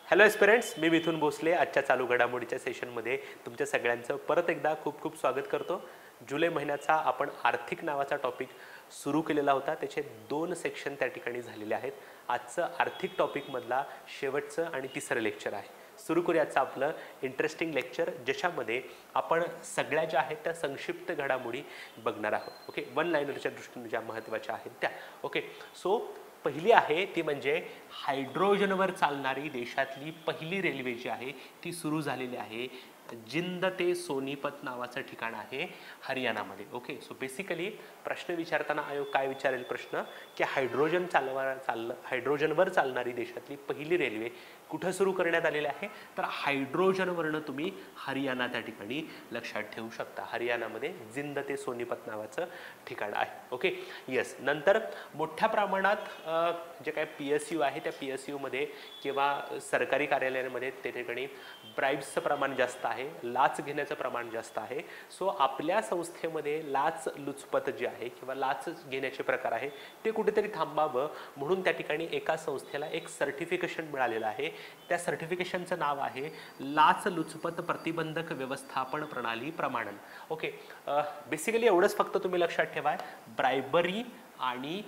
Hello एस्पिरंट्स, मी मिथुन भोसले आजच्या चालू घडामोडीच्या सेशनमध्ये तुमच्या सगळ्यांचं परत एकदा खूप खूप स्वागत करतो. जुलै महिन्याचा आपण आर्थिक नावाचा टॉपिक सुरू केलेला होता. त्याचे 2 सेक्शन त्या ठिकाणी झालेले आहेत. आजचं आर्थिक टॉपिकमधला शेवटचं आणि तिसरं लेक्चर आहे. सुरू करूयाचं आपलं इंटरेस्टिंग लेक्चर, ज्याच्यामध्ये आपण सगळ्या ज्या आहेत त्या संक्षिप्त घडामोडी बघणार आहोत. ओके, वन लाईनरच्या दृष्टीने ज्या महत्त्वाच्या आहेत त्या. ओके, सो पहिली आहे ती म्हणजे हायड्रोजनवर चालणारी देशातली पहिली रेल्वे जी आहे ती सुरू झालेली आहे. जिंद ते सोनीपत नावाचं ठिकाण आहे हरियाणामध्ये. ओके, सो बेसिकली प्रश्न विचारताना आयोग काय विचारेल प्रश्न की हायड्रोजनवर चालणारी देशातली पहिली रेल्वे कुठं सुरू करण्यात आलेली आहे, तर हायड्रोजनवरनं तुम्ही हरियाणा त्या ठिकाणी लक्षात ठेवू शकता. हरियाणामध्ये जिंद ते सोनीपत नावाचं ठिकाण आहे. Okay, yes. नंतर मोठ्या प्रमाणात जे काय PSU आहे त्या PSU मध्ये किंवा सरकारी कार्यालयांमध्ये त्या ठिकाणी ब्राइब्सचं प्रमाण जास्त आहे, लाच घेण्याचं प्रमाण जास्त आहे. सो आपल्या संस्थेमध्ये लाच लुचपत जे आहे किंवा लाच घेण्याचे प्रकार आहे ते कुठेतरी थांबावं म्हणून त्या ठिकाणी एका संस्थेला एक सर्टिफिकेशन मिळालेलं आहे. त्या सर्टिफिकेशनचं नाव आहे लाच लुचपत प्रतिबंधक व्यवस्थापन प्रणाली प्रमाणन. ओके, बेसिकली एवढंच फक्त तुम्ही लक्षात ठेवा, ब्रायबरी आणि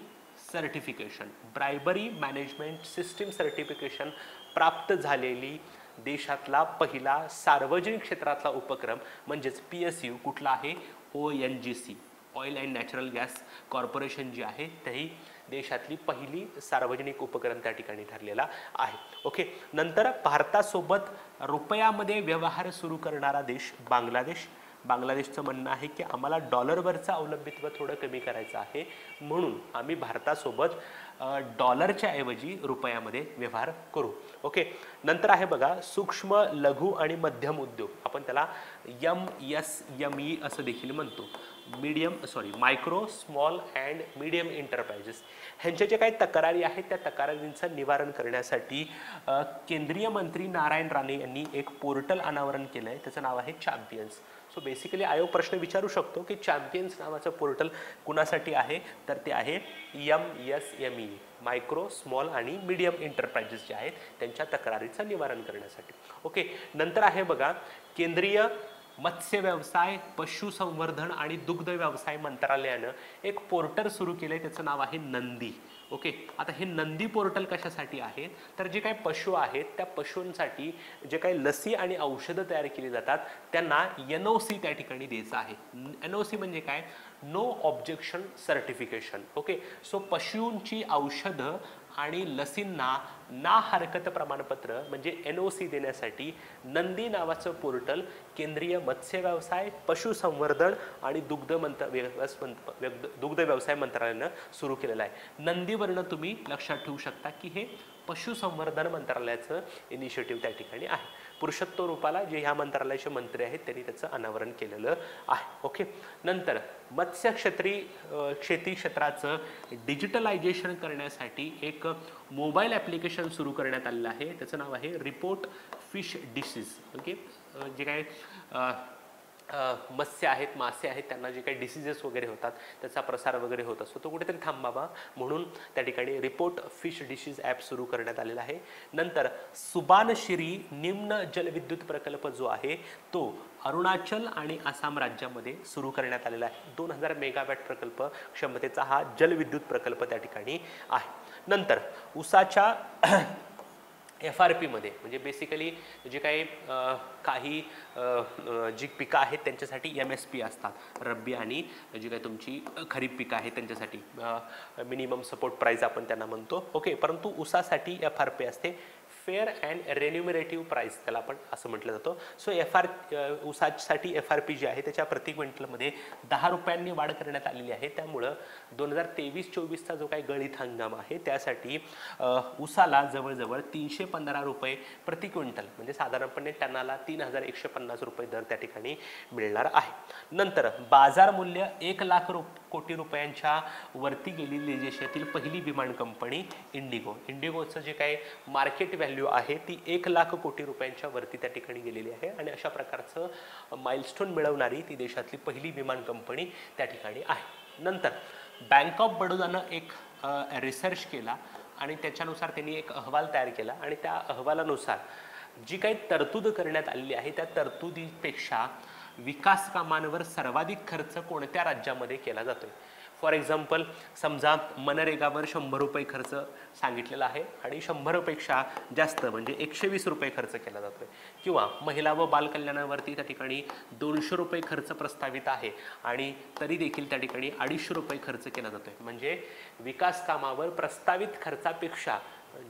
सर्टिफिकेशन, ब्रायबरी मॅनेजमेंट सिस्टीम सर्टिफिकेशन प्राप्त झालेली देशातला पहिला सार्वजनिक क्षेत्रातला उपक्रम म्हणजेच PSU कुठला आहे, ONGC, oil and natural gas corporation जी आहे त्याही देशातली पहिली सार्वजनिक उपक्रम त्या ठिकाणी ठरलेला आहे. ओके, नंतर भारतासोबत रुपयामध्ये व्यवहार सुरू करणारा देश बांगलादेश. बांगलादेशचं म्हणणं आहे की आम्हाला डॉलरवरचं अवलंबित्व थोडं कमी करायचं आहे म्हणून आम्ही भारतासोबत डॉलरच्या ऐवजी रुपयामध्ये व्यवहार करू. ओके, नंतर आहे बघा सूक्ष्म लघु आणि मध्यम उद्योग, आपण त्याला MSME असं देखील म्हणतो. Micro small and medium enterprises. ह्यांच्या जे काही तक्रारी आहेत त्या तक्रारींचं निवारण करण्यासाठी केंद्रीय मंत्री नारायण राणे यांनी एक पोर्टल अनावरण केलं आहे. त्याचं नाव आहे चॅम्पियन्स. सो बेसिकली आयोग प्रश्न विचारू शकतो की चॅम्पियन्स नावाचं पोर्टल कुणासाठी आहे, तर ते आहे MSME, मायक्रो स्मॉल आणि मीडियम एंटरप्राइजेस जे आहेत त्यांच्या तक्रारीचं निवारण करण्यासाठी. ओके, नंतर आहे बघा केंद्रीय मत्स्य व्यवसाय, पशुसंवर्धन आणि दुग्ध व्यवसाय मंत्रालयानं एक पोर्टल सुरू केलंय, त्याचं नाव आहे नंदी. ओके, आता हे नंदी पोर्टल कशासाठी आहे, तर जे काही पशु आहेत त्या पशूंसाठी जे काही लसी आणि औषधं तयार केली जातात त्यांना NOC त्या ठिकाणी द्यायचं आहे. NOC म्हणजे काय, no objection certification. Okay, so पशूंची औषधं आणि लसींना ना हरकत प्रमाणपत्र म्हणजे NOC देण्यासाठी नंदी नावाचं पोर्टल केंद्रीय मत्स्य व्यवसाय, पशुसंवर्धन आणि दुग्ध व्यवसाय मंत्रालयानं सुरू केलेलं आहे. नंदीवरनं तुम्ही लक्षात ठेवू शकता की हे पशुसंवर्धन मंत्रालयाचं इनिशिएटिव्ह त्या ठिकाणी आहे. पुरुषोत्तम रूपाला जे ह्या मंत्रालयाचे मंत्री आहेत त्यांनी त्याचं अनावरण केलेलं आहे. ओके, नंतर शेती क्षेत्राचं डिजिटलायझेशन करण्यासाठी एक मोबाईल ॲप्लिकेशन सुरू करण्यात आलेलं आहे. त्याचं नाव आहे रिपोर्ट फिश डिसीज. ओके, जे काय मत्स्य आहेत, मासे आहेत, त्यांना जे काही डिसीजेस वगैरे होतात त्याचा प्रसार वगैरे होत असतो तो कुठेतरी थांबावा म्हणून त्या ठिकाणी रिपोर्ट फिश डिसीज ॲप सुरू करण्यात आलेला आहे. नंतर सुबानशिरी निम्न जलविद्युत प्रकल्प जो आहे तो अरुणाचल आणि आसाम राज्यामध्ये सुरू करण्यात आलेला आहे. 2000 मेगावॅट प्रकल्प क्षमतेचा हा जलविद्युत प्रकल्प त्या ठिकाणी आहे. नंतर ऊसाच्या FRP मध्ये म्हणजे बेसिकली जे काही जी पिकं आहेत त्यांच्यासाठी MSP असतात, रब्बी आणि जी काही तुमची खरीप पिकं आहेत त्यांच्यासाठी मिनिमम सपोर्ट प्राईस आपण त्यांना म्हणतो. ओके, परंतु ऊसासाठी FRP असते, फेअर अँड रेन्युमरेटिव्ह प्राईस त्याला आपण असं म्हटलं जातं. सो ऊसासाठी FRP जी आहे त्याच्या प्रति क्विंटलमध्ये 10 रुपयांनी वाढ करण्यात आलेली आहे. त्यामुळं 2023-24चा जो काही गळीत हंगाम आहे त्यासाठी ऊसाला जवळजवळ 315 रुपये प्रति क्विंटल म्हणजे साधारणपणे टनाला 3150 रुपये दर त्या ठिकाणी मिळणार आहे. नंतर बाजार मूल्य 1 लाख कोटी रुपयांच्या वरती गेलेली देशातील पहिली विमान कंपनी इंडिगोचं जे काही मार्केट व्हॅल्यू आहे ती 1 लाख कोटी रुपयांच्या वरती त्या ठिकाणी गेलेली आहे आणि अशा प्रकारचं माइलस्टोन मिळवणारी ती देशातली पहिली विमान कंपनी त्या ठिकाणी आहे. नंतर बँक ऑफ बडोदानं एक रिसर्च केला आणि त्याच्यानुसार त्यांनी एक अहवाल तयार केला आणि त्या अहवालानुसार जी काही तरतूद करण्यात आलेली आहे त्या तरतुदीपेक्षा विकास कामांवर सर्वाधिक खर्च कोणत्या राज्यामध्ये केला जातोय. फॉर एक्झाम्पल समजा मनरेगावर 100 रुपये खर्च सांगितलेला आहे आणि 100 पेक्षा जास्त म्हणजे 120 रुपये खर्च केला जातोय, किंवा महिला व बालकल्याणावरती त्या ठिकाणी 200 रुपये खर्च प्रस्तावित आहे आणि तरी देखील त्या ठिकाणी 250 रुपये खर्च केला जातोय. म्हणजे विकास कामावर प्रस्तावित खर्चापेक्षा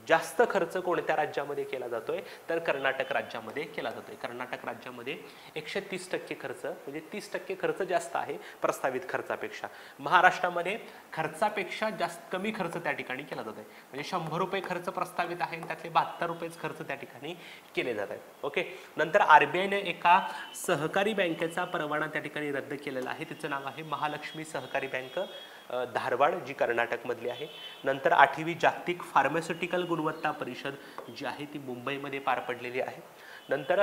जास्त खर्च कोणत्या राज्यामध्ये केला जातोय तर कर्नाटक राज्यामध्ये केला जातोय. कर्नाटक राज्यामध्ये 130% खर्च म्हणजे 30% खर्च जास्त आहे प्रस्तावित खर्चापेक्षा. महाराष्ट्रामध्ये खर्चापेक्षा जास्त कमी खर्च त्या ठिकाणी केला जातोय, म्हणजे 100 रुपये खर्च प्रस्तावित आहे आणि त्यातले 72 रुपयेच खर्च त्या ठिकाणी केले जात आहेत. ओके. नंतर आरबीआयने एका सहकारी बँकेचा परवाना त्या ठिकाणी रद्द केलेला आहे. तिचं नाव आहे महालक्ष्मी सहकारी बँक धारवाड, जी कर्नाटकमधली आहे. नंतर 8वी जागतिक फार्मास्युटिकल गुणवत्ता परिषद जी आहे ती मुंबईमध्ये पार पडलेली आहे. नंतर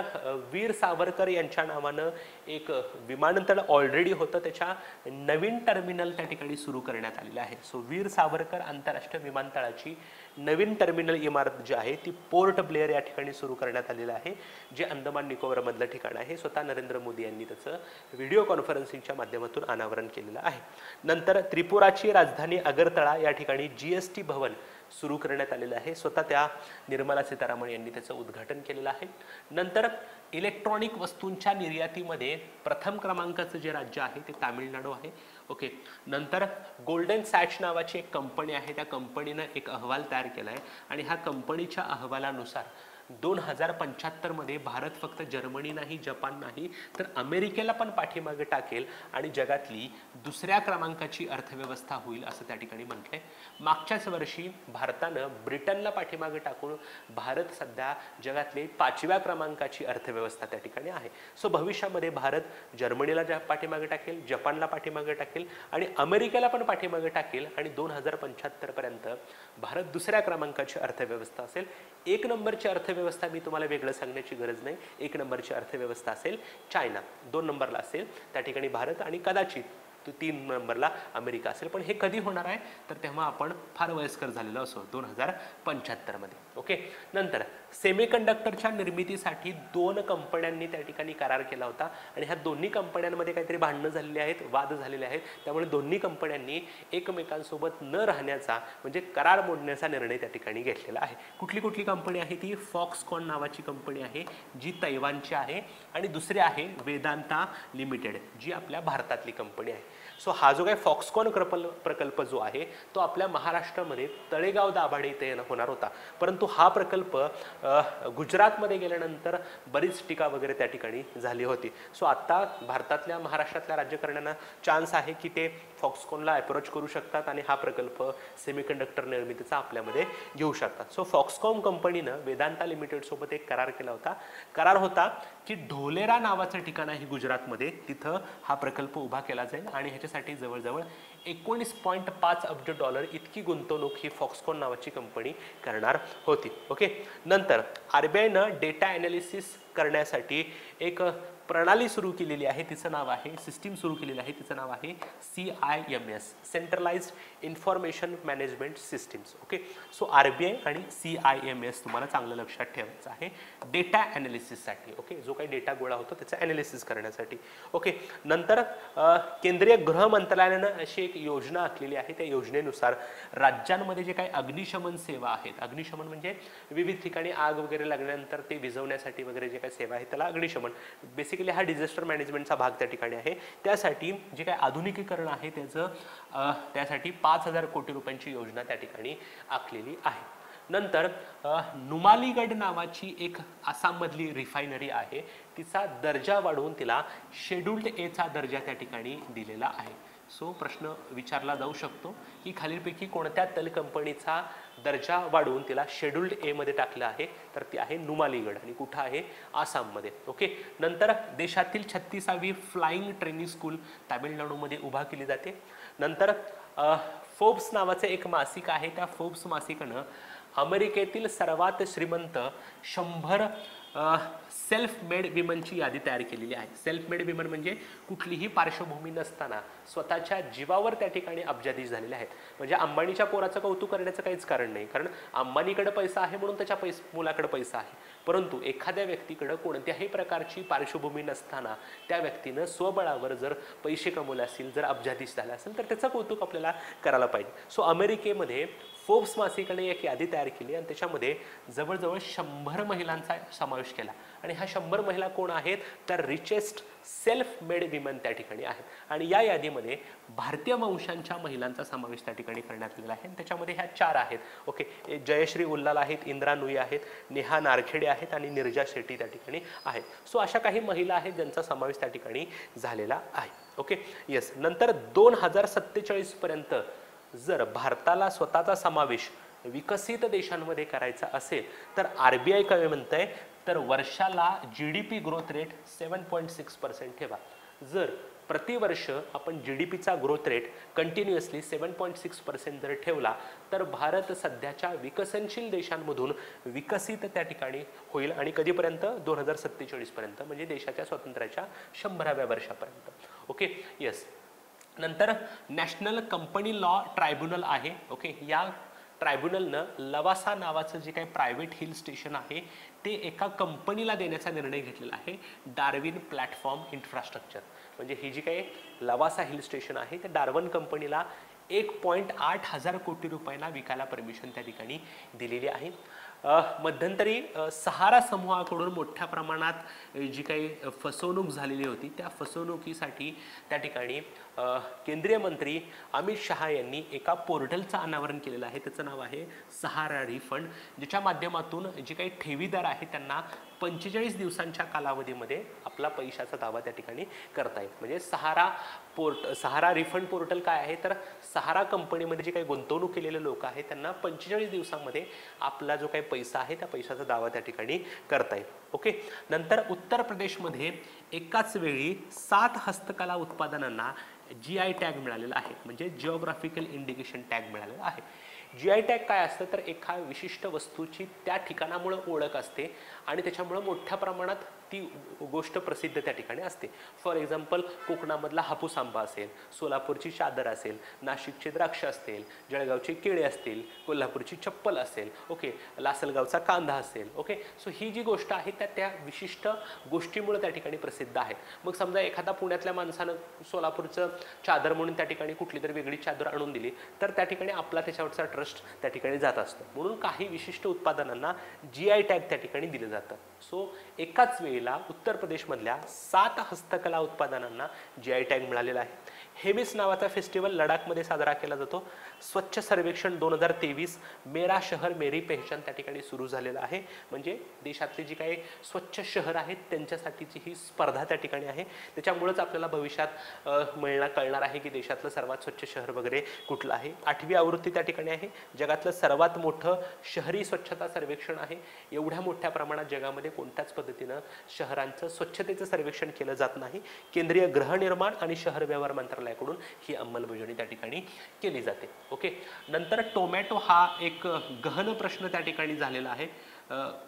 वीर सावरकर यांच्या नावानं एक विमानतळ ऑलरेडी होतं, त्याच्या नवीन टर्मिनल त्या ठिकाणी सुरू करण्यात आलेलं आहे. सो वीर सावरकर आंतरराष्ट्रीय विमानतळाची नवीन टर्मिनल इमारत जी आहे ती पोर्ट ब्लेअर या ठिकाणी सुरू करण्यात आलेलं आहे, जे अंदमान निकोबारमधलं ठिकाण आहे. स्वतः नरेंद्र मोदी यांनी त्याचं व्हिडिओ कॉन्फरन्सिंगच्या माध्यमातून अनावरण केलेलं आहे. नंतर त्रिपुराची राजधानी अगरतळा या ठिकाणी GST भवन सुरू करण्यात आलेलं आहे. स्वतः त्या निर्मला सीतारामन यांनी त्याचं उद्घाटन केलेलं आहे. नंतर इलेक्ट्रॉनिक वस्तूंच्या निर्यातीमध्ये प्रथम क्रमांकाचं जे राज्य आहे ते तामिळनाडू आहे. ओके. नंतर गोल्डन सॅच नावाची एक कंपनी आहे, त्या कंपनीनं एक अहवाल तयार केला आहे आणि ह्या कंपनीच्या अहवालानुसार 2075 मध्ये भारत फक्त जर्मनी नाही, जपान नाही तर अमेरिकेला पण पाठीमागे टाकेल आणि जगातली दुसऱ्या क्रमांकाची अर्थव्यवस्था होईल असं त्या ठिकाणी म्हटलंय. मागच्याच वर्षी भारतानं ब्रिटनला पाठीमागे टाकून भारत सध्या जगातली 5व्या क्रमांकाची अर्थव्यवस्था त्या ठिकाणी आहे. सो भविष्यामध्ये भारत जर्मनीला पाठीमागे टाकेल, जपानला पाठीमागे टाकेल आणि अमेरिकेला पण पाठीमागे टाकेल आणि 2075 पर्यंत भारत दुसऱ्या क्रमांकाची अर्थव्यवस्था असेल. एक नंबरची अर्थव्यवस्था मी तुम्हाला वेगळं सांगण्याची गरज नाही. एक नंबरची अर्थव्यवस्था असेल चायना, 2 नंबरला असेल त्या ठिकाणी भारत आणि कदाचित 3 नंबरला अमेरिका असेल. पण हे कधी होणार आहे तर तेव्हा आपण फार वयस्कर झालेलो असो, 2075 मध्ये. ओके. नंतर सेमीकंडक्टरच्या निर्मितीसाठी 2 कंपन्यांनी त्या ठिकाणी करार केला होता आणि ह्या दोन्ही कंपन्यांमध्ये काहीतरी भांडणं झालेली आहेत, वाद झालेले आहेत. त्यामुळे दोन्ही कंपन्यांनी एकमेकांसोबत न राहण्याचा म्हणजे करार मोडण्याचा निर्णय त्या ठिकाणी घेतलेला आहे. कुठली कुठली कंपनी आहे ती? फॉक्सकॉन नावाची कंपनी आहे जी तैवानची आहे आणि दुसरी आहे वेदांता लिमिटेड जी आपल्या भारतातली कंपनी आहे. सो हा जो काही फॉक्सकॉन प्रकल्प जो आहे तो आपल्या महाराष्ट्रामध्ये तळेगाव दाभाडे इथे होणार होता, परंतु हा प्रकल्प गुजरातमध्ये गेल्यानंतर बरीच टीका वगैरे त्या ठिकाणी झाली होती. सो आता भारतातल्या महाराष्ट्रातल्या राज्यकर्त्यांना चान्स आहे की ते फॉक्सकॉनला अप्रोच करू शकतात आणि हा प्रकल्प सेमीकंडक्टर निर्मितीचा आपल्यामध्ये घेऊ शकतात. सो फॉक्सकॉन कंपनीनं वेदांता लिमिटेड सोबत एक करार केला होता. करार होता की ढोलेरा नावाचं ठिकाण आहे गुजरातमध्ये, तिथं हा प्रकल्प उभा केला जाईल आणि ह्याच्यासाठी जवळजवळ 19.5 अब्ज डॉलर इतकी गुंतवणूक ही फॉक्सकॉन नावाची कंपनी करणार होती. ओके. नंतर आरबीआयनं डेटा ॲनालिसिस करण्यासाठी एक प्रणाली सुरू केलेली आहे, तिचं नाव आहे सिस्टीम सुरू केलेली आहे, तिचं नाव आहे CIMS, centralised information management systems. Okay. So RBI आणि CIMS तुम्हाला चांगलं लक्षात ठेवायचं आहे डेटा ॲनालिसिससाठी. ओके. जो काही डेटा गोळा होतो त्याचं ॲनालिसिस करण्यासाठी. ओके. नंतर केंद्रीय गृह मंत्रालयानं अशी एक योजना आखलेली आहे. त्या योजनेनुसार राज्यांमध्ये जे काही अग्निशमन सेवा आहेत, अग्निशमन म्हणजे विविध ठिकाणी आग वगैरे लागल्यानंतर ते विझवण्यासाठी वगैरे जे काही सेवा आहे त्याला अग्निशमन, बेसिकली हा डिझास्टर मॅनेजमेंटचा भाग त्या ठिकाणी आहे. त्यासाठी जे काही आधुनिकीकरण आहे त्यासाठी 5,000 कोटी रुपयांची योजना त्या ठिकाणी आखलेली आहे. नंतर नुमालीगड नावाची एक आसाममधली रिफायनरी आहे, तिचा दर्जा वाढवून तिला शेड्यूल्ड एचा दर्जा त्या ठिकाणी दिलेला आहे. सो प्रश्न विचारला जाऊ शकतो की खालीलपैकी कोणत्या तेल कंपनीचा दर्जा वाढवून तिला शेड्यूल्ड ए मध्ये टाकलं आहे तर ती आहे नुमालीगड आणि कुठं आहे? आसाममध्ये. ओके. नंतर देशातील 36वी फ्लाइंग ट्रेनिंग स्कूल तामिळनाडूमध्ये उभा केली जाते. नंतर फोर्ब्स नावाचं एक मासिक आहे, त्या फोर्ब्स मासिकानं अमेरिकेतील सर्वात श्रीमंत 100 सेल्फ मेड विमनची यादी तयार केलेली आहे. सेल्फ मेड विमन म्हणजे कुठलीही पार्श्वभूमी नसताना स्वतःच्या जीवावर त्या ठिकाणी अब्जाधीश झालेले आहेत. म्हणजे अंबानीच्या पोराचं कौतुक करण्याचं काहीच कारण नाही, कारण अंबानीकडे पैसा आहे म्हणून त्याच्या मुलाकडे पैसा आहे. परंतु एखाद्या व्यक्तीकडे कोणत्याही प्रकारची पार्श्वभूमी नसताना त्या व्यक्तीनं स्वबळावर जर पैसे कमवले असतील, जर अब्जाधीश झाला असेल, तर त्याचं कौतुक आपल्याला करायला पाहिजे. सो अमेरिकेमध्ये फोर्ब्स मासिकाने एक यादी तयार केली आणि त्याच्यामध्ये जवळजवळ 100 महिलांचा समावेश केला. आणि ह्या 100 महिला कोण आहेत, तर रिचेस्ट सेल्फ मेड विमन त्या ठिकाणी आहेत. आणि या यादीमध्ये भारतीय वंशांच्या महिलांचा समावेश त्या ठिकाणी करण्यात आलेला आहे. त्याच्यामध्ये ह्या 4 आहेत. ओके, जयश्री उल्लाल आहेत, इंद्रा नुई आहेत, नेहा नारखेडे आहेत आणि निर्जा शेट्टी त्या ठिकाणी आहेत. सो अशा काही महिला आहेत ज्यांचा समावेश त्या ठिकाणी झालेला आहे. Okay, yes. नंतर 2047 पर्यंत जर भारताला स्वतःचा समावेश विकसित देशांमध्ये करायचा असेल तर RBI काय म्हणतंय, तर वर्षाला GDP ग्रोथ रेट 7.6% ठेवा. जर प्रतिवर्ष आपण GDPचा ग्रोथ रेट कंटिन्युअसली 7.6% जर ठेवला तर भारत सध्याच्या विकसनशील देशांमधून विकसित त्या ठिकाणी होईल. आणि कधीपर्यंत, 2047 पर्यंत, म्हणजे देशाच्या स्वातंत्र्याच्या 100व्या वर्षापर्यंत. Okay, yes. नंतर नॅशनल कंपनी लॉ ट्रायब्युनल आहे. ओके, या ट्रायब्युनलनं लवासा नावाचं जे काही प्रायव्हेट हिल स्टेशन आहे ते एका कंपनीला देण्याचा निर्णय घेतलेला आहे, डार्विन प्लॅटफॉर्म इन्फ्रास्ट्रक्चर. म्हणजे ही जी काही लवासा हिल स्टेशन आहे ते डार्विन कंपनीला 1.8 हजार कोटी रुपयांना विकायला परमिशन त्या ठिकाणी दिलेली आहे. मध्यंतरी सहारा समूहाकडून मोठ्या प्रमाणात जी काही फसवणूक झालेली होती त्या फसवणुकीसाठी त्या ठिकाणी केंद्रीय मंत्री अमित शहा यांनी एका पोर्टलचं अनावरण केलेलं आहे. त्याचं नाव आहे सहारा रिफंड, ज्याच्या माध्यमातून जे काही ठेवीदार आहे त्यांना 45 दिवसांच्या कालावधीमध्ये आपला पैशाचा दावा त्या ठिकाणी करता येईल. म्हणजे सहारा रिफंड पोर्टल काय आहे, तर सहारा कंपनीमध्ये जे काही गुंतवणूक केलेले लोक आहेत त्यांना 45 दिवसांमध्ये आपला जो काही पैसा आहे त्या पैशाचा दावा त्या ठिकाणी करता येईल. ओके, नंतर उत्तर प्रदेशमध्ये एकाच वेळी 7 हस्तकला उत्पादनांना GI टॅग मिळालेला आहे, म्हणजे जिओग्राफिकल इंडिकेशन टॅग मिळालेला आहे. GI टॅग काय असतं, तर एका विशिष्ट वस्तूची त्या ठिकाणामुळे ओळख असते आणि त्याच्यामुळे मोठ्या प्रमाणात ती गोष्ट प्रसिद्ध त्या ठिकाणी असते. फॉर एक्झाम्पल, कोकणामधला हापूस आंबा असेल, सोलापूरची चादर असेल, नाशिकचे द्राक्ष असतील, जळगावचे केळे असतील, कोल्हापूरची चप्पल असेल, ओके, लासलगावचा कांदा असेल. ओके, सो ही जी गोष्ट आहे त्या विशिष्ट गोष्टीमुळे त्या ठिकाणी प्रसिद्ध आहे. मग समजा एखादा पुण्यातल्या माणसानं सोलापूरचं चादर म्हणून त्या ठिकाणी कुठली तरी वेगळी चादर आणून दिली तर त्या ठिकाणी आपला त्याच्यावरचा ट्रस्ट त्या ठिकाणी जात असतो. म्हणून काही विशिष्ट उत्पादनांना GI टॅग त्या ठिकाणी दिलं जातं. सो एकाच वेळेला उत्तर प्रदेशमधल्या 7 हस्तकला उत्पादनांना GI टॅग मिळालेला आहे. हेमिस नावाचा फेस्टिवल लडाखमध्ये साजरा केला जातो. स्वच्छ सर्वेक्षण 2023 मेरा शहर मेरी पहचान त्या ठिकाणी सुरू झालेला आहे. म्हणजे देशातले जी काही स्वच्छ शहर आहेत त्यांच्यासाठीची ही स्पर्धा त्या ठिकाणी आहे. त्याच्यामुळेच आपल्याला भविष्यात कळणार आहे की देशातलं सर्वात स्वच्छ शहर वगैरे कुठलं आहे. 8वी आवृत्ती त्या ठिकाणी आहे. जगातलं सर्वात मोठं शहरी स्वच्छता सर्वेक्षण आहे. एवढ्या मोठ्या प्रमाणात जगामध्ये कोणत्याच पद्धतीनं शहरांचं स्वच्छतेचं सर्वेक्षण केलं जात नाही. केंद्रीय गृहनिर्माण आणि शहर व्यवहार मंत्रालयाकडून ही अंमलबजावणी त्या ठिकाणी केली जाते. ओके, नंतर टोमॅटो हा एक गहन प्रश्न त्या ठिकाणी झालेला आहे.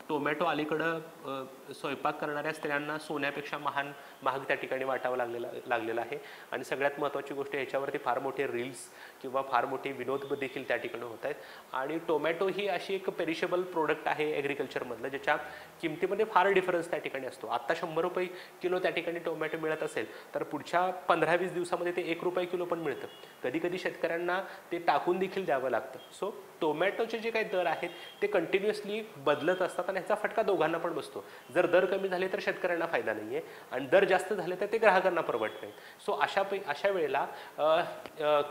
टोमॅटो अलीकडं स्वयंपाक करणाऱ्या स्त्रियांना सोन्यापेक्षा महाग त्या ठिकाणी वाटावं लागलेलं आहे. आणि सगळ्यात महत्त्वाची गोष्ट, ह्याच्यावरती फार मोठे रील्स किंवा फार मोठे विनोद देखील त्या ठिकाणी होत आहेत. आणि टोमॅटो ही अशी एक पेरिशेबल प्रोडक्ट आहे ॲग्रिकल्चरमधलं, ज्याच्या किमतीमध्ये फार डिफरन्स त्या ठिकाणी असतो. आत्ता 100 रुपये किलो त्या ठिकाणी टोमॅटो मिळत असेल तर पुढच्या 15-20 दिवसामध्ये ते 1 रुपये किलो पण मिळतं. कधी कधी शेतकऱ्यांना ते टाकून देखील द्यावं लागतं. सो टोमॅटोचे जे काही दर आहेत ते कंटिन्युअसली बदलत असतात आणि ह्याचा फटका दोघांना पण बसतो. जर दर कमी झाले तर शेतकऱ्यांना फायदा नाही आहे आणि दर जास्त झाले तर ते ग्राहकांना परवडत नाही. सो अशा वेळेला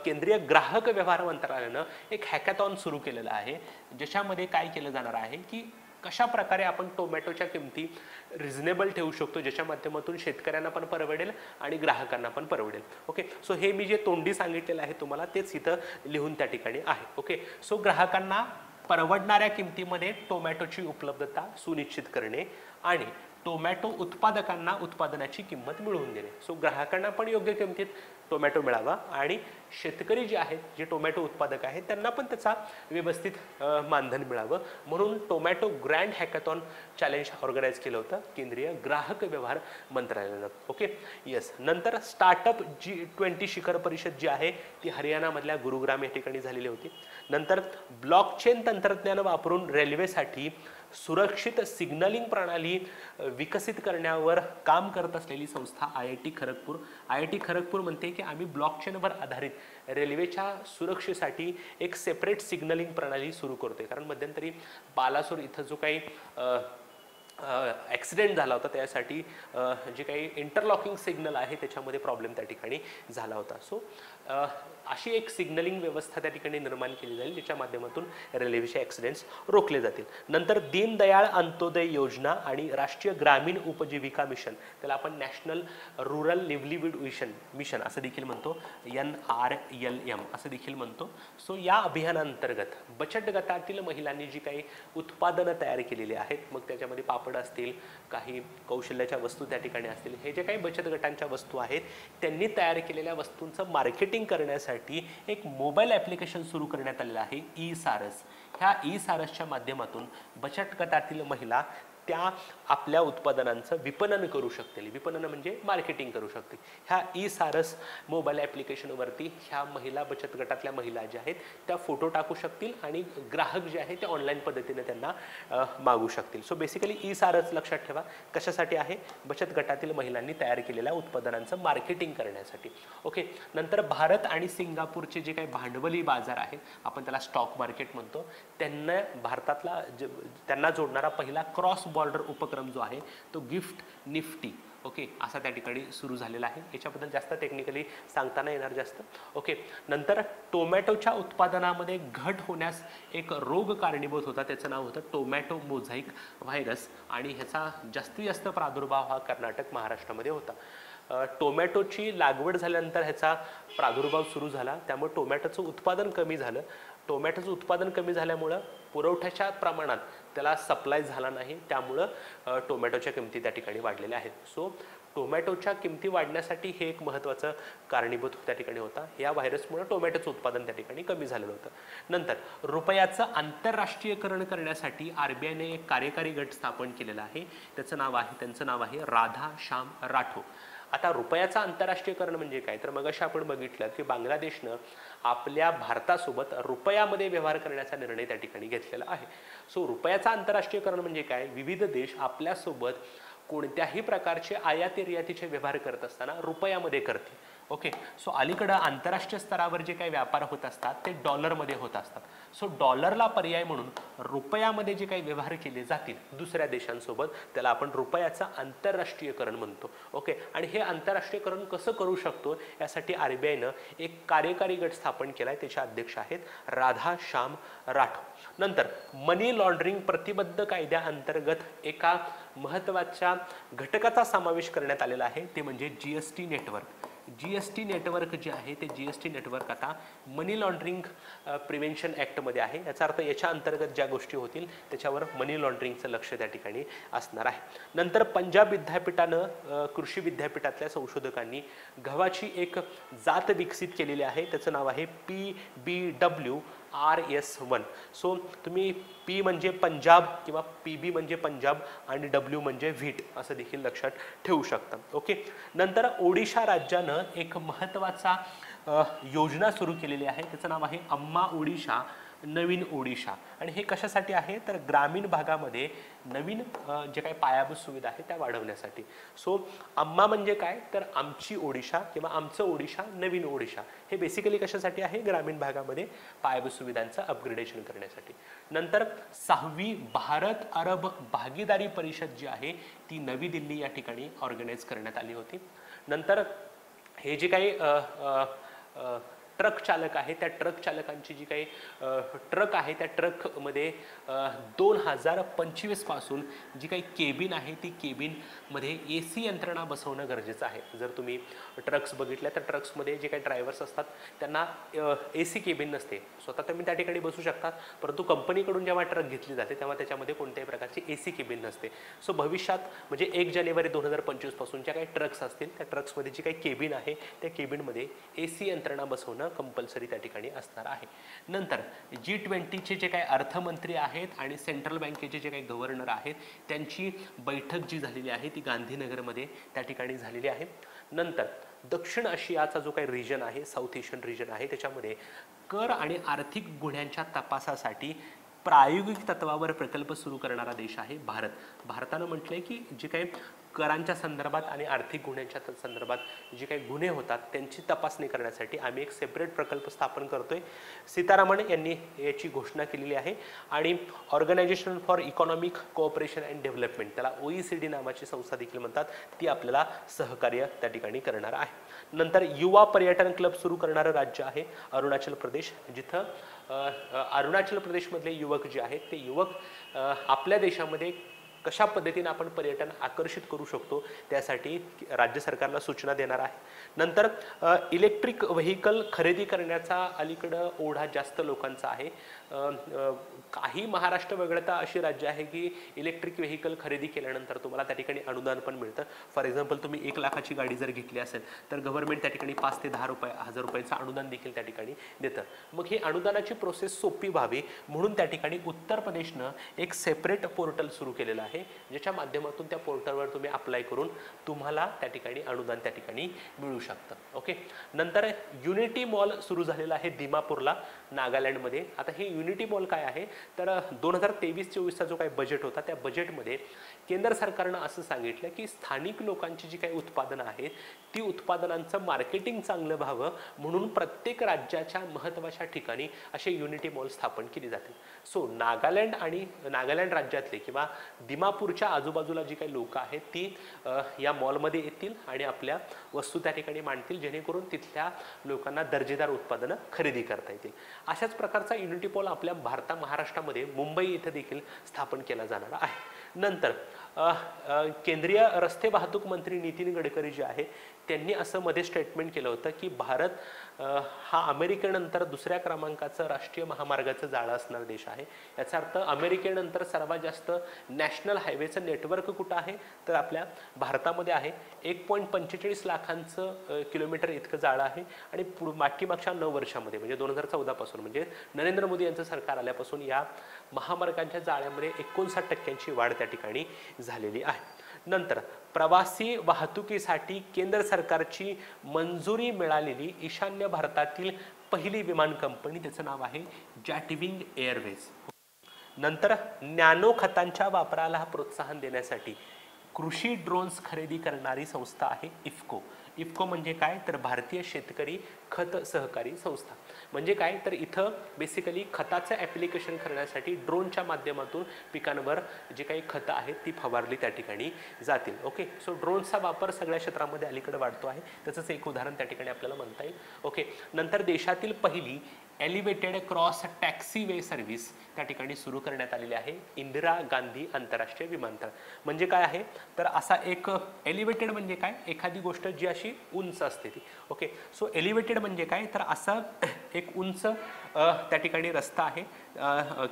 केंद्रीय ग्राहक व्यवहार मंत्रालयानं एक हॅकॅथॉन सुरू केलेलं आहे, ज्याच्यामध्ये काय केलं जाणार आहे की कशा प्रकारे आपण टोमॅटोच्या किमती रिझनेबल ठेवू शकतो, ज्याच्या माध्यमातून शेतकऱ्यांना पण परवडेल आणि ग्राहकांना पण परवडेल. ओके, सो हे मी जे तोंडी सांगितलेलं आहे तुम्हाला तेच इथं लिहून त्या ठिकाणी आहे. ओके, सो ग्राहकांना परवडणाऱ्या किमतीमध्ये टोमॅटोची उपलब्धता सुनिश्चित करणे आणि टोमॅटो उत्पादकांना उत्पादनाची किंमत मिळवून देणे. सो ग्राहकांना पण योग्य किमतीत टोमॅटो मिळावा आणि शेतकरी जे आहेत, जे टोमॅटो उत्पादक आहेत, त्यांना पण त्याचा व्यवस्थित मानधन मिळावं म्हणून tomato grand hackathon challenge organise केलं होतं केंद्रीय ग्राहक व्यवहार मंत्रालयानं. Okay, yes. नंतर स्टार्टअप G20 शिखर परिषद जी आहे ती हरियाणामधल्या गुरुग्राम या ठिकाणी झालेली होती. नंतर ब्लॉकचेन तंत्रज्ञान वापरून रेल्वेसाठी सुरक्षित सिग्नलिंग प्रणाली विकसित करण्यावर काम करत असलेली संस्था IIT खरगपूर. IIT खरगपूर म्हणते की आम्ही ब्लॉकचेनवर आधारित रेल्वेच्या सुरक्षेसाठी एक सेपरेट सिग्नलिंग प्रणाली सुरू करतोय. कारण मध्यंतरी बालासोर इथं जो काही ॲक्सिडेंट झाला होता त्यासाठी जे काही इंटरलॉकिंग सिग्नल आहे त्याच्यामध्ये प्रॉब्लेम त्या ठिकाणी झाला होता. सो अशी एक सिग्नलिंग व्यवस्था त्या ठिकाणी निर्माण केली जाईल ज्याच्या माध्यमातून रेल्वेचे ॲक्सिडेंट्स रोखले जातील. नंतर दीनदयाळ अंत्योदय योजना आणि राष्ट्रीय ग्रामीण उपजीविका मिशन, त्याला आपण नॅशनल रुरल लिव्हलीहूड मिशन असं देखील म्हणतो, NRLM असं देखील म्हणतो. सो या अभियानांतर्गत बचत गटातील महिलांनी जी काही उत्पादनं तयार केलेली आहेत, मग त्याच्यामध्ये पापड असतील, काही कौशल्याच्या वस्तू त्या ठिकाणी असतील, हे जे काही बचत गटांच्या वस्तू आहेत त्यांनी तयार केलेल्या वस्तूंचं मार्केटिंग करण्यासाठी एक मोबाईल ॲप्लिकेशन सुरू करण्यात आलेलं आहे, ई-सारस. ह्या ई-सारसच्या माध्यमातून बचत गटातील महिला त्या आपल्या उत्पादनांचं विपणन करू शकतील. विपणन म्हणजे मार्केटिंग करू शकतील. ह्या ई-सारस मोबाईल ॲप्लिकेशनवरती ह्या महिला बचत गटातल्या महिला ज्या आहेत त्या फोटो टाकू शकतील आणि ग्राहक जे आहेत ते ऑनलाईन पद्धतीने त्यांना मागू शकतील. सो बेसिकली ई-सारस लक्षात ठेवा कशासाठी आहे, बचत गटातील महिलांनी तयार केलेल्या उत्पादनांचं मार्केटिंग करण्यासाठी. ओके, नंतर भारत आणि सिंगापूरचे जे काही भांडवली बाजार आहेत, आपण त्याला स्टॉक मार्केट म्हणतो, त्यांना भारतातला त्यांना जोडणारा पहिला क्रॉस बॉर्डर उपक्रम जो आहे तो गिफ्ट निफ्टी ओके असा त्या ठिकाणी सुरू झालेला आहे. याच्याबद्दल जास्त टेक्निकली सांगताना येणार जास्त. ओके, नंतर टोमॅटोच्या उत्पादनामध्ये घट होण्यास एक रोग कारणीभूत होता, त्याचं नाव होतं टोमॅटो मोझाईक व्हायरस आणि ह्याचा जास्तीत जास्त प्रादुर्भाव हा कर्नाटक महाराष्ट्रामध्ये होता. टोमॅटोची लागवड झाल्यानंतर ह्याचा प्रादुर्भाव सुरू झाला, त्यामुळे टोमॅटोचं उत्पादन कमी झालं. टोमॅटोचं उत्पादन कमी झाल्यामुळं पुरवठ्याच्या प्रमाणात त्याला सप्लाय झाला नाही, त्यामुळं टोमॅटोच्या किमती त्या ठिकाणी वाढलेल्या आहेत. सो टोमॅटोच्या किमती वाढण्यासाठी हे एक महत्त्वाचं कारणीभूत त्या ठिकाणी होता. या व्हायरसमुळे टोमॅटोचं उत्पादन त्या ठिकाणी कमी झालेलं होतं. नंतर रुपयाचं आंतरराष्ट्रीयकरण करण्यासाठी RBIने एक कार्यकारी गट स्थापन केलेला आहे, त्यांचं नाव आहे राधा श्याम राठो. आता रुपयाचं आंतरराष्ट्रीयकरण म्हणजे काय, तर मगाशी आपण बघितलं की बांगलादेशनं आपल्या भारतासोबत रुपयामध्ये व्यवहार करण्याचा निर्णय त्या ठिकाणी घेतलेला आहे. सो रुपयाचं आंतरराष्ट्रीयकरण म्हणजे काय, विविध देश आपल्यासोबत कोणत्याही प्रकारचे आयात निर्यातीचे व्यवहार करत असताना रुपयामध्ये करतील. ओके, सो अलीकडं आंतरराष्ट्रीय स्तरावर जे काही व्यापार होत असतात ते डॉलरमध्ये होत असतात. सो डॉलरला पर्याय म्हणून रुपयामध्ये जे काही व्यवहार केले जातील दुसऱ्या देशांसोबत त्याला आपण रुपयाचं आंतरराष्ट्रीयकरण म्हणतो. ओके, आणि हे आंतरराष्ट्रीयकरण कसं करू शकतो यासाठी RBIनं एक कार्यकारी गट स्थापन केला आहे, त्याचे अध्यक्ष आहेत राधा श्याम राठो. नंतर मनी लॉन्ड्रिंग प्रतिबंध कायद्याअंतर्गत एका महत्त्वाच्या घटकाचा समावेश करण्यात आलेला आहे, ते म्हणजे GST नेटवर्क. GST नेटवर्क जे आहे ते GST नेटवर्क आता मनी लॉन्ड्रिंग प्रिव्हेन्शन ॲक्टमध्ये आहे. याचा अर्थ याच्या अंतर्गत ज्या गोष्टी होतील त्याच्यावर मनी लॉन्ड्रिंगचं लक्ष त्या ठिकाणी असणार आहे. नंतर पंजाब विद्यापीठानं कृषी विद्यापीठातल्या संशोधकांनी गव्हाची एक जात विकसित केलेली आहे, त्याचं नाव आहे PBW RS1. सो तुम्ही P म्हणजे पंजाब किंवा PB म्हणजे पंजाब आणि W म्हणजे व्हीट असं देखील लक्षात ठेवू शकता. ओके, नंतर ओडिशा राज्यानं एक महत्त्वाचा योजना सुरू केलेली आहे, त्याचं नाव आहे अम्मा ओडिशा नवीन ओडिशा. आणि हे कशासाठी आहे तर ग्रामीण भागामध्ये नवीन जे काही पायाभूत सुविधा आहे त्या वाढवण्यासाठी. सो अम्मा म्हणजे काय तर आमची ओडिशा किंवा आमचं ओडिशा नवीन ओडिशा, हे बेसिकली कशासाठी आहे ग्रामीण भागामध्ये पायाभूत सुविधांचं अपग्रेडेशन करण्यासाठी. नंतर 6वी भारत अरब भागीदारी परिषद जी आहे ती नवी दिल्ली या ठिकाणी ऑर्गनाईज करण्यात आली होती. नंतर हे जे काही ट्रक चालक आहे त्या ट्रक चालकांची जी काही ट्रक आहे त्या ट्रकमध्ये 2025 पासून जी काही केबिन आहे ती केबिनमध्ये AC यंत्रणा बसवणं गरजेचं आहे. जर तुम्ही ट्रक्स बघितल्या तर ट्रक्समध्ये जे काही ड्रायव्हर्स असतात त्यांना AC केबिन नसते. स्वतः तुम्ही त्या ठिकाणी बसू शकतात, परंतु कंपनीकडून जेव्हा ट्रक घेतली जाते तेव्हा त्याच्यामध्ये कोणत्याही प्रकारची AC केबिन नसते. सो भविष्यात म्हणजे 1 जानेवारी 2025 पासून ज्या काही ट्रक्स असतील त्या ट्रक्समध्ये जी काही केबिन आहे त्या केबिनमध्ये AC यंत्रणा बसवणं कंपल्सरी त्या ठिकाणी असणार आहे. नंतर G20चे जे काही अर्थमंत्री आहेत आणि सेंट्रल बँकेचे जे काही गव्हर्नर आहेत त्यांची बैठक जी झालेली आहे ती गांधीनगरमध्ये त्या ठिकाणी झालेली आहे. नंतर दक्षिण आशियाचा जो काही रिजन आहे, साऊथ एशियन रिजन आहे, त्याच्यामध्ये कर आणि आर्थिक गुन्ह्यांच्या तपासासाठी प्रायोगिक तत्वावर प्रकल्प सुरू करणारा देश आहे भारत. भारतानं म्हटलंय की जे काही करांच्या संदर्भात आणि आर्थिक गुन्ह्यांच्या संदर्भात जे काही गुन्हे होतात त्यांची तपासणी करण्यासाठी आम्ही एक सेपरेट प्रकल्प स्थापन करतोय. सीतारामन यांनी याची घोषणा केलेली आहे आणि organisation for economic cooperation and development, त्याला OECD नावाची संस्था देखील म्हणतात, ती आपल्याला सहकार्य त्या ठिकाणी करणार आहे. नंतर युवा पर्यटन क्लब सुरू करणारं राज्य आहे अरुणाचल प्रदेश, जिथं अरुणाचल प्रदेशमधले युवक जे आहेत ते युवक आपल्या देशामध्ये कशा पद्धतीने आपण पर्यटन आकर्षित करू शकतो त्यासाठी राज्य सरकारला सूचना देणार आहे. नंतर इलेक्ट्रिक व्हेकल खरेदी करण्याचा अलीकडं ओढा जास्त लोकांचा आहे. काही महाराष्ट्र वगळता अशी राज्य आहे की इलेक्ट्रिक व्हेकल खरेदी केल्यानंतर तुम्हाला त्या ठिकाणी अनुदान पण मिळतं. फॉर एक्झाम्पल तुम्ही 1 लाखाची गाडी जर घेतली असेल तर गव्हर्नमेंट त्या ठिकाणी 5 ते 10,000 रुपयाचं अनुदान देखील त्या ठिकाणी देतं. मग ही अनुदानाची प्रोसेस सोपी व्हावी म्हणून त्या ठिकाणी उत्तर प्रदेशनं एक सेपरेट पोर्टल सुरू केलेलं आहे, ज्याच्या माध्यमातून त्या पोर्टलवर तुम्ही अप्लाय करून तुम्हाला त्या ठिकाणी अनुदान त्या ठिकाणी मिळू शकतं. ओके. नंतर युनिटी मॉल सुरू झालेला आहे दिमापूरला, नागालँडमध्ये. आता हे युनिटी मॉल काय आहे तर 2023-24चा जो काही बजेट होता त्या बजेटमध्ये केंद्र सरकारनं असं सांगितलं की स्थानिक लोकांची जी काही उत्पादनं आहेत ती उत्पादनांचं मार्केटिंग चांगलं व्हावं म्हणून प्रत्येक राज्याच्या महत्त्वाच्या ठिकाणी असे युनिटी मॉल स्थापन केले जातील. सो नागालँड राज्यातले किंवा दिमापूरच्या आजूबाजूला जी काही लोक आहेत ती या मॉलमध्ये येतील आणि आपल्या वस्तू त्या ठिकाणी मांडतील, जेणेकरून तिथल्या लोकांना दर्जेदार उत्पादनं खरेदी करता येतील. अशाच प्रकारचा युनिटी मॉल आपल्या महाराष्ट्रामध्ये मुंबई इथे देखील स्थापन केला जाणार आहे. नंतर केंद्रीय रस्ते वाहतूक मंत्री नितीन गडकरी जे आहे त्यांनी असं मध्ये स्टेटमेंट केलं होतं की भारत हा अमेरिकेनंतर दुसऱ्या क्रमांकाचं राष्ट्रीय महामार्गाचं जाळं असणारा देश आहे. याचा अर्थ अमेरिकेनंतर सर्वात जास्त नॅशनल हायवेचं नेटवर्क कुठं आहे तर आपल्या भारतामध्ये आहे. 1.45 लाखांचं किलोमीटर इतकं जाळं आहे आणि मागच्या 9 वर्षामध्ये म्हणजे 2014 पासून म्हणजे नरेंद्र मोदी यांचं सरकार आल्यापासून या महामार्गांच्या जाळ्यामध्ये 59% वाढ त्या ठिकाणी झालेली आहे. नंतर प्रवासी वाहतुकीसाठी केंद्र सरकारची मंजुरी मिळालेली ईशान्य भारतातील पहिली विमान कंपनी, त्याचं नाव आहे जेटविंग एअरवेज. नंतर नॅनो खतांच्या वापराला प्रोत्साहन देण्यासाठी कृषी ड्रोन्स खरेदी करणारी संस्था आहे इफ्को. इफ्को म्हणजे काय तर भारतीय शेतकरी खत सहकारी संस्था. म्हणजे काय तर इथं बेसिकली खताचं ॲप्लिकेशन करण्यासाठी ड्रोनच्या माध्यमातून पिकांवर जे काही खतं आहेत ती फवारली त्या ठिकाणी जातील. ओके. सो ड्रोनचा वापर सगळ्या क्षेत्रामध्ये अलीकडे वाढतो आहे, त्याचंच एक उदाहरण त्या ठिकाणी आपल्याला म्हणता येईल. ओके. नंतर देशातील पहिली एलिव्हेटेड क्रॉस टॅक्सीवे सर्व्हिस त्या ठिकाणी सुरू करण्यात आलेली आहे, इंदिरा गांधी आंतरराष्ट्रीय विमानतळ. म्हणजे काय आहे तर असा एक एलिव्हेटेड म्हणजे काय एखादी गोष्ट जी अशी उंच असते ती. ओके. सो एलिव्हेटेड म्हणजे काय तर असा एक उंच त्या ठिकाणी रस्ता आहे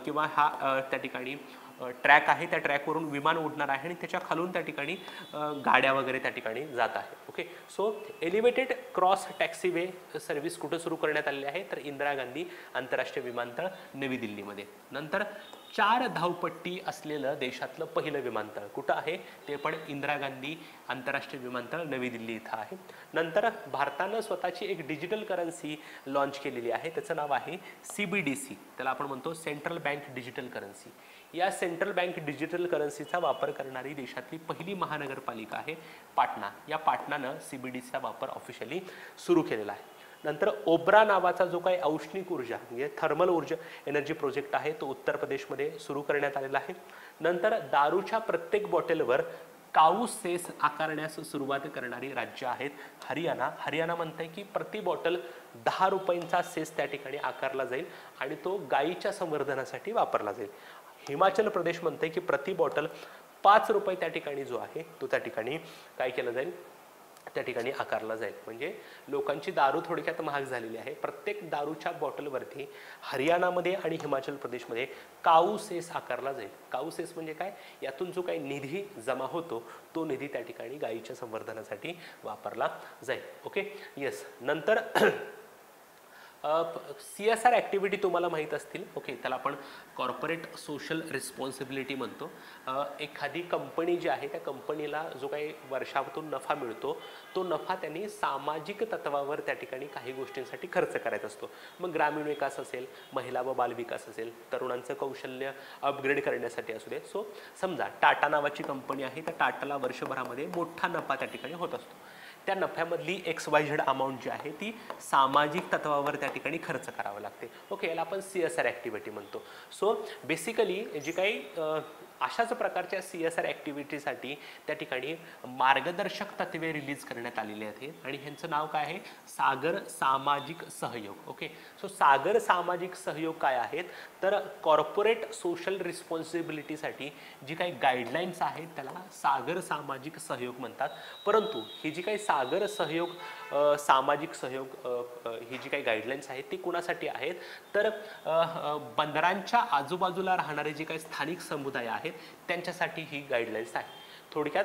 किंवा हा त्या ठिकाणी ट्रॅक आहे, त्या ट्रॅकवरून विमान उडणार आहे आणि त्याच्या खालून त्या ठिकाणी गाड्या वगैरे त्या ठिकाणी जात आहे. Okay. So elevated cross taxiway service कुठं सुरू करण्यात आलेली आहे तर इंदिरा गांधी आंतरराष्ट्रीय विमानतळ नवी दिल्लीमध्ये. नंतर 4 धावपट्टी असलेलं देशातलं पहिलं विमानतळ कुठं आहे ते पण इंदिरा गांधी आंतरराष्ट्रीय विमानतळ नवी दिल्ली इथं आहे. नंतर भारतानं स्वतःची एक डिजिटल करन्सी लॉन्च केलेली आहे, त्याचं नाव आहे CBDC, त्याला आपण म्हणतो सेंट्रल बँक डिजिटल करन्सी. या सेंट्रल बँक डिजिटल करन्सीचा वापर करणारी देशातली पहिली महानगरपालिका आहे पाटणा. या पाटणानं CBDCचा वापर ऑफिशियली सुरू केलेला आहे. नंतर ओब्रा नावाचा जो काही औष्णिक ऊर्जा म्हणजे थर्मल ऊर्जा एनर्जी प्रोजेक्ट आहे तो उत्तर प्रदेशमध्ये सुरू करण्यात आलेला आहे. नंतर दारूच्या प्रत्येक बॉटलवर काऊ सेस आकारण्यास सुरुवात करणारी राज्य आहेत हरियाणा. हरियाणा म्हणतंय की प्रति बॉटल 10 रुपयांचा सेस त्या ठिकाणी आकारला जाईल आणि तो गायीच्या संवर्धनासाठी वापरला जाईल. हिमाचल प्रदेश म्हणतंय की प्रति बॉटल 5 रुपये त्या ठिकाणी जो आहे तो त्या ठिकाणी काय केलं जाईल, त्या ठिकाणी आकारला जाईल. म्हणजे लोकांची दारू थोडक्यात महाग झालेली आहे. प्रत्येक दारूच्या बॉटलवरती हरियाणामध्ये आणि हिमाचल प्रदेशमध्ये काऊ सेस आकारला जाईल. काऊ सेस म्हणजे काय, यातून जो काही निधी जमा होतो तो निधी त्या ठिकाणी गायीच्या संवर्धनासाठी वापरला जाईल. Okay, yes. नंतर CSR ॲक्टिव्हिटी तुम्हाला माहीत असतील. ओके, त्याला आपण कॉर्पोरेट सोशल रिस्पॉन्सिबिलिटी म्हणतो. एखादी कंपनी जी आहे त्या कंपनीला जो काही वर्षातून नफा मिळतो तो नफा त्यांनी सामाजिक तत्वावर त्या ठिकाणी काही गोष्टींसाठी खर्च करायचा असतो. मग ग्रामीण विकास असेल, महिला व बाल विकास असेल, तरुणांचं कौशल्य अपग्रेड करण्यासाठी असू दे. सो समजा टाटा नावाची कंपनी आहे, त्या टाटाला वर्षभरामध्ये मोठा नफा त्या ठिकाणी होत असतो. त्या नफ्यामधली XYZ अमाऊंट जी आहे ती सामाजिक तत्वावर त्या ठिकाणी खर्च करावं लागते. ओके, याला आपण CSR ॲक्टिव्हिटी म्हणतो. सो बेसिकली जी काही अशाच प्रकारच्या CSR ॲक्टिव्हिटीसाठी त्या ठिकाणी मार्गदर्शक तत्वे रिलीज करण्यात आलेली आहेत आणि ह्यांचं नाव काय आहे, सागर सामाजिक सहयोग. ओके, सो सागर सामाजिक सहयोग काय आहेत, तर कॉर्पोरेट सोशल रिस्पॉन्सिबिलिटीसाठी जी काही गाईडलाईन्स आहेत त्याला सागर सामाजिक सहयोग म्हणतात. परंतु ही जी काही सागर सहयोग सामाजिक सहयोग ही जी काही गाईडलाईन्स आहेत ती कुणासाठी आहेत, तर बंदरांच्या आजूबाजूला राहणारे जे काही स्थानिक समुदाय आहेत त्यांच्यासाठी ही गाईडलाईन्स आहे. थोडक्यात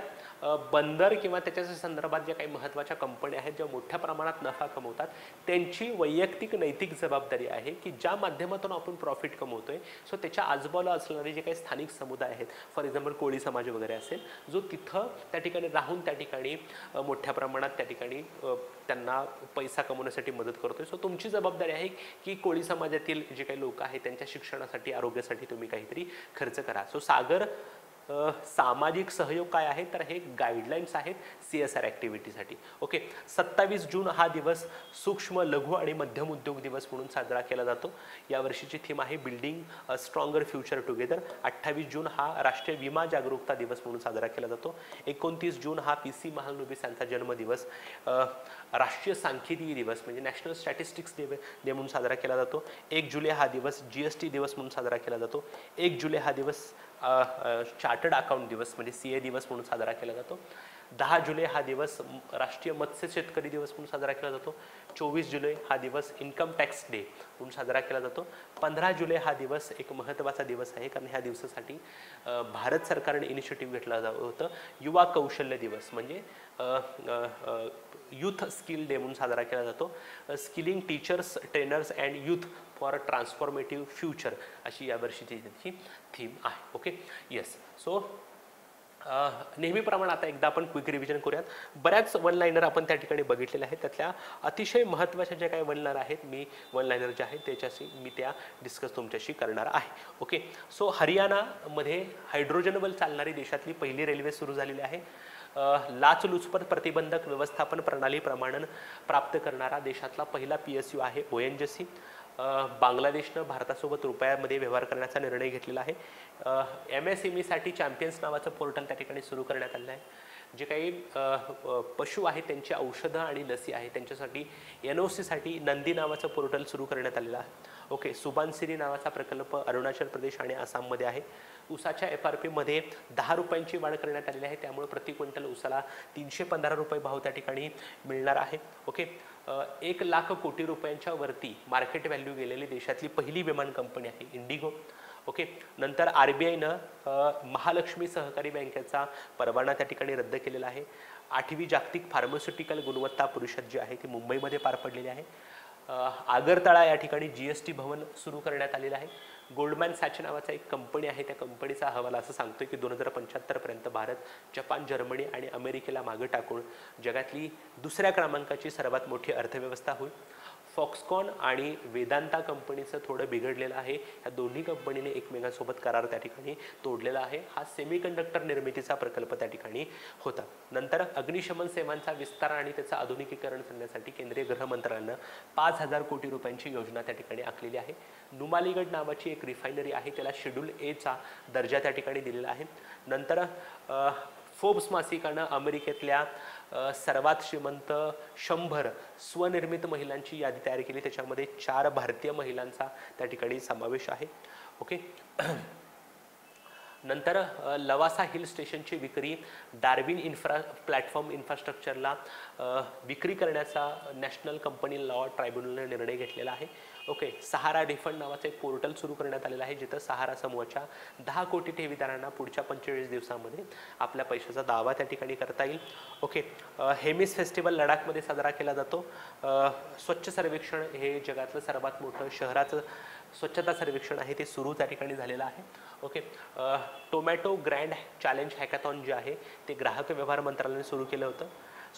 बंदर किंवा त्याच्या संदर्भात ज्या काही महत्त्वाच्या कंपन्या आहेत ज्या मोठ्या प्रमाणात नफा कमवतात त्यांची वैयक्तिक नैतिक जबाबदारी आहे की ज्या माध्यमातून आपण प्रॉफिट कमवतोय सो त्याच्या आजूबाजूला असणारे जे काही स्थानिक समुदाय आहेत, फॉर एक्झाम्पल कोळी समाज वगैरे असेल, जो तिथं त्या ठिकाणी राहून त्या ठिकाणी मोठ्या प्रमाणात त्या ठिकाणी त्यांना पैसा कमवण्यासाठी मदत करतोय. सो तुमची जबाबदारी आहे की कोळी समाजातील जे काही लोक आहेत त्यांच्या शिक्षणासाठी, आरोग्यासाठी तुम्ही काहीतरी खर्च करा. सो सागर सामाजिक सहयोग काय आहे, तर हे गाईडलाईन्स आहेत CSR ॲक्टिव्हिटीसाठी. ओके, 27 जून हा दिवस सूक्ष्म, लघु आणि मध्यम उद्योग दिवस म्हणून साजरा केला जातो. यावर्षीची थीम आहे बिल्डिंग अ स्ट्रॉंगर फ्युचर टुगेदर. 28 जून हा राष्ट्रीय विमा जागरूकता दिवस म्हणून साजरा केला जातो. 29 जून हा PC महालनोबिस यांचा जन्मदिवस, राष्ट्रीय सांख्यिकी दिवस म्हणजे नॅशनल स्टॅटिस्टिक्स डे म्हणून साजरा केला जातो. 1 जुलै हा दिवस GST दिवस म्हणून साजरा केला जातो. 1 जुलै हा दिवस चार्टर्ड अकाउंट दिवस म्हणजे CA दिवस म्हणून साजरा केला जातो. 10 जुलै हा दिवस राष्ट्रीय मत्स्य शेतकरी दिवस म्हणून साजरा केला जातो. 24 जुलै हा दिवस इन्कम टॅक्स डे म्हणून साजरा केला जातो. 15 जुलै हा दिवस एक महत्त्वाचा दिवस आहे कारण ह्या दिवसासाठी भारत सरकारने इनिशिएटिव्ह घेतला होतं युवा कौशल्य दिवस म्हणजे यूथ स्किल डे म्हणून साजरा केला जातो. Skilling teachers, trainers and youth for transformative future अशी यावर्षीची त्याची थीम आहे. Okay, yes. सो नेहमीप्रमाणे आता एकदा आपण क्विक रिव्हिजन करूयात. बऱ्याच वन लाईनर आपण त्या ठिकाणी बघितलेल्या आहेत. त्यातल्या अतिशय महत्त्वाच्या ज्या काही वन लाईनर आहेत, वन लाईनर ज्या आहेत त्याच्याशी मी त्या डिस्कस तुमच्याशी करणार आहे. ओके, सो हरियाणामध्ये हायड्रोजनवर चालणारी देशातली पहिली रेल्वे सुरू झालेली आहे. लाचलुचपत प्रतिबंधक व्यवस्थापन प्रणाली प्रमाणन प्राप्त करणारा देशातला पहिला PSU आहे ONGC. बांगलादेशनं भारतासोबत रुपयामध्ये व्यवहार करण्याचा निर्णय घेतलेला आहे. MSMEसाठी चॅम्पियन्स नावाचं पोर्टल त्या ठिकाणी सुरू करण्यात आलेलं आहे. जे काही पशु आहेत त्यांची औषधं आणि लसी आहे त्यांच्यासाठी NOCसाठी नंदी नावाचं पोर्टल सुरू करण्यात आलेलं आहे. ओके, सुबानसिरी नावाचा प्रकल्प अरुणाचल प्रदेश आणि आसाममध्ये आहे. ऊसाच्या FRP मध्ये 10 रुपयांची वाढ करण्यात आलेली आहे. त्यामुळे प्रति क्विंटल ऊसाला 315 रुपये भाव त्या ठिकाणी मिळणार आहे. ओके, 1 लाख कोटी रुपयांच्या वरती मार्केट व्हॅल्यू गेलेली देशातली पहिली विमान कंपनी आहे इंडिगो. ओके, नंतर RBIनं महालक्ष्मी सहकारी बँकेचा परवाना त्या ठिकाणी रद्द केलेला आहे. 8वी जागतिक फार्मास्युटिकल गुणवत्ता परिषद जी आहे ती मुंबईमध्ये पार पडलेली आहे. आगरतळा या ठिकाणी GST भवन सुरू करण्यात आलेलं आहे. गोल्डमॅन सॅच नावाचा एक कंपनी आहे, त्या कंपनीचा अहवाल असं सांगतोय की 2075 पर्यंत भारत, जपान, जर्मनी आणि अमेरिकेला मागे टाकून जगातली दुसऱ्या क्रमांकाची सर्वात मोठी अर्थव्यवस्था होईल. फॉक्सकॉन आणि वेदांता कंपनीचं थोडं बिघडलेलं आहे. या दोन्ही कंपनीने एकमेकांसोबत करार त्या ठिकाणी तोडलेला आहे. हा सेमीकंडक्टर निर्मितीचा प्रकल्प त्या ठिकाणी होता. नंतर अग्निशमन सेवांचा विस्तार आणि त्याचं आधुनिकीकरण करण्यासाठी केंद्रीय गृह मंत्रालयानं 5000 कोटी रुपयांची योजना त्या ठिकाणी आखलेली आहे. नुमालीगड नावाची एक रिफायनरी आहे, त्याला शेड्यूल A चा दर्जा त्या ठिकाणी दिलेला आहे. नंतर फोर्ब्स मासिकानं अमेरिकेतल्या सर्वात श्रीमंत 100 स्वनिर्मित महिलांची यादी तयार केली. त्याच्यामध्ये 4 भारतीय महिलांचा त्या ठिकाणी समावेश आहे. ओके. नंतर लवासा हिल स्टेशनची विक्री डार्विन प्लॅटफॉर्म इन्फ्रास्ट्रक्चरला विक्री करण्याचा नॅशनल कंपनी लॉ ट्रायब्युनलने निर्णय घेतलेला आहे. ओके. सहारा रिफंड नावाचं एक पोर्टल सुरू करण्यात आलेलं आहे, जिथं सहारा समूहाच्या 10 कोटी ठेवीदारांना पुढच्या 45 दिवसांमध्ये आपल्या पैशाचा दावा त्या ठिकाणी करता येईल. ओके. हेमिस फेस्टिवल लडाखमध्ये साजरा केला जातो. स्वच्छ सर्वेक्षण हे जगातलं सर्वात मोठं शहराचं स्वच्छता सर्वेक्षण आहे ते सुरू त्या ठिकाणी झालेलं आहे. Okay. Tomato grand challenge hackathon जे आहे ते ग्राहक व्यवहार मंत्रालयाने सुरू केलं होतं.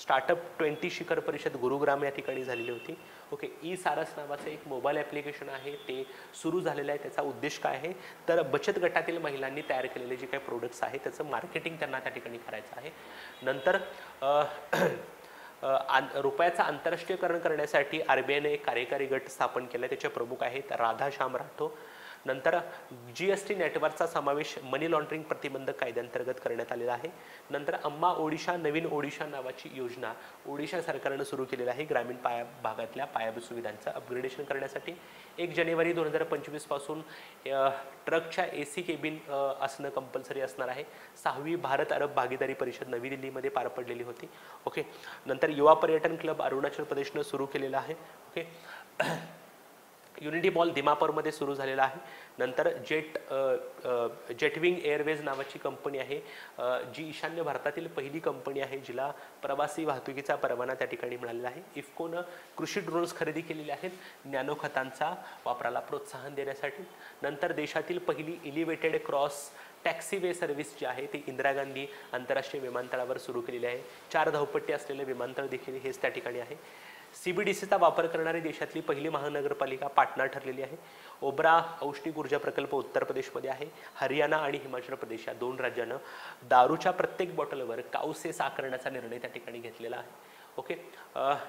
स्टार्टअप 20 शिखर परिषद गुरुग्राम या ठिकाणी झालेली होती. ओके. ई सारस नावाचं एक मोबाईल ॲप्लिकेशन आहे ते सुरू झालेलं आहे. त्याचा उद्देश काय आहे तर बचत गटातील महिलांनी तयार केलेले जे काही प्रोडक्ट्स आहेत त्याचं मार्केटिंग त्यांना त्या ठिकाणी करायचं आहे. नंतर रुपयाचं आंतरराष्ट्रीयकरण करण्यासाठी RBIने एक कार्यकारी गट स्थापन केला. त्याचे प्रमुख आहेत राधाश्याम राठोड. नंतर GST नेटवर्कचा समावेश मनी लॉन्ड्रिंग प्रतिबंधक कायद्याअंतर्गत करण्यात आलेला आहे. नंतर अम्मा ओडिशा नवीन ओडिशा नावाची योजना ओडिशा सरकारनं सुरू केलेली आहे ग्रामीण भागातल्या पायाभूत सुविधांचं अपग्रेडेशन करण्यासाठी. 1 जानेवारी 2025 पासून ट्रकच्या AC केबिन असणं कंपल्सरी असणार आहे. 6वी भारत अरब भागीदारी परिषद नवी दिल्लीमध्ये पार पडलेली होती. ओके. नंतर युवा पर्यटन क्लब अरुणाचल प्रदेशनं सुरू केलेला आहे. ओके. युनिटी मॉल दिमापूरमध्ये सुरू झालेला आहे. नंतर जेटविंग एअरवेज नावाची कंपनी आहे जी ईशान्य भारतातील पहिली कंपनी आहे जिला प्रवासी वाहतुकीचा परवाना त्या ठिकाणी मिळालेला आहे. इफ्कोनं कृषी ड्रोन्स खरेदी केलेले आहेत नॅनो खतांचा वापराला प्रोत्साहन देण्यासाठी. नंतर देशातील पहिली एलिव्हेटेड क्रॉस टॅक्सीवे सर्व्हिस जी आहे ती इंदिरा गांधी आंतरराष्ट्रीय विमानतळावर सुरू केलेली आहे. 4 धावपट्टी असलेले विमानतळ देखील हेच त्या ठिकाणी आहे. CBDCचा वापर करणारी देशातली पहिली महानगरपालिका पाटणा ठरलेली आहे. ओबरा औष्णिक ऊर्जा प्रकल्प उत्तर प्रदेशमध्ये आहे. हरियाणा आणि हिमाचल प्रदेश या 2 राज्यांना दारूच्या प्रत्येक बॉटलवर काऊ सेस आकारण्याचा निर्णय त्या ठिकाणी घेतलेला आहे. ओके.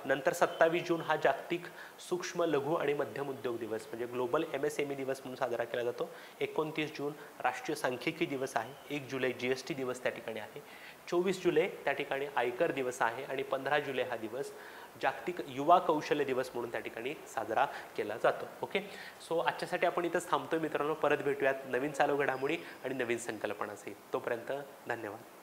नंतर 27 जून हा जागतिक सूक्ष्म लघु आणि मध्यम उद्योग दिवस म्हणजे ग्लोबल MSME दिवस म्हणून साजरा केला जातो. 29 जून राष्ट्रीय सांख्यिकी दिवस आहे. 1 जुलै GST दिवस त्या ठिकाणी आहे. 24 जुलै त्या ठिकाणी आयकर दिवस आहे आणि 15 जुलै हा दिवस जागतिक युवा कौशल्य दिवस म्हणून त्या ठिकाणी साजरा केला जातो. ओके. सो आजच्यासाठी आपण इथंच थांबतोय मित्रांनो. परत भेटूयात नवीन चालू घडामोडी आणि नवीन संकल्पनासहित. तोपर्यंत धन्यवाद.